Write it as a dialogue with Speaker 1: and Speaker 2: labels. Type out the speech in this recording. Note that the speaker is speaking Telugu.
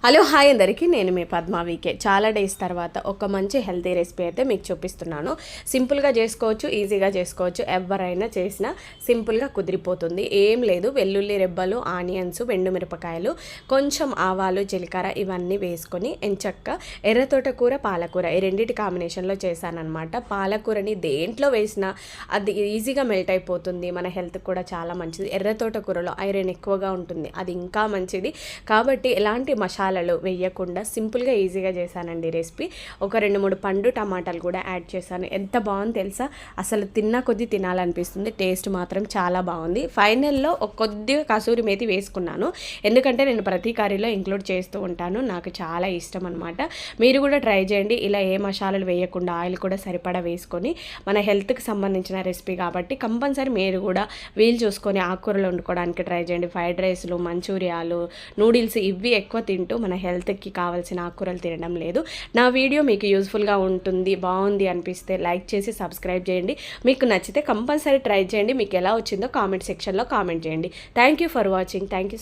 Speaker 1: హలో హాయ్ అందరికీ, నేను మీ పద్మా వీకే. చాలా డేస్ తర్వాత ఒక మంచి హెల్తీ రెసిపీ అయితే మీకు చూపిస్తున్నాను. సింపుల్గా చేసుకోవచ్చు, ఈజీగా చేసుకోవచ్చు. ఎవరైనా చేసినా సింపుల్గా కుదిరిపోతుంది. ఏం లేదు, వెల్లుల్లి రెబ్బలు, ఆనియన్స్, మిరపకాయలు, కొంచెం ఆవాలు, జీలకర్ర ఇవన్నీ వేసుకొని ఎంచక్క ఎర్రతోట కూర, పాలకూర ఈ రెండింటి కాంబినేషన్లో చేశానమాట. పాలకూరని దేంట్లో వేసినా అది ఈజీగా మెల్ట్ అయిపోతుంది. మన హెల్త్కి కూడా చాలా మంచిది. ఎర్రతోట కూరలో ఐరన్ ఎక్కువగా ఉంటుంది, అది ఇంకా మంచిది. కాబట్టి ఎలాంటి మసాలాలు వేయకుండా సింపుల్గా ఈజీగా చేశానండి రెసిపీ. ఒక 2-3 పండు టమాటాలు కూడా యాడ్ చేశాను. ఎంత బాగుంది తెలుసా, అసలు తిన్నా కొద్దీ తినాలనిపిస్తుంది. టేస్ట్ మాత్రం చాలా బాగుంది. ఫైనల్లో ఒక కొద్దిగా కసూరి మేతి వేసుకున్నాను, ఎందుకంటే నేను ప్రతి కర్రీలో ఇంక్లూడ్ చేస్తూ ఉంటాను. నాకు చాలా ఇష్టం అనమాట. మీరు కూడా ట్రై చేయండి. ఇలా ఏ మసాలాలు వేయకుండా ఆయిల్ కూడా సరిపడా వేసుకొని, మన హెల్త్కి సంబంధించిన రెసిపీ కాబట్టి కంపల్సరీ మీరు కూడా వీలు చూసుకొని ఆకుకూరలు వండుకోవడానికి ట్రై చేయండి. ఫ్రైడ్ రైస్లు, మంచూరియాలు, నూడిల్స్ ఇవి ఎక్కువ తింటూ మన హెల్త్కి కావాల్సిన ఆకుకూరలు తినడం లేదు. నా వీడియో మీకు యూస్ఫుల్గా ఉంటుంది, బాగుంది అనిపిస్తే లైక్ చేసి సబ్స్క్రైబ్ చేయండి. మీకు నచ్చితే కంపల్సరీ ట్రై చేయండి. మీకు ఎలా వచ్చిందో కామెంట్ సెక్షన్లో కామెంట్ చేయండి. Thank you for watching. Thank you.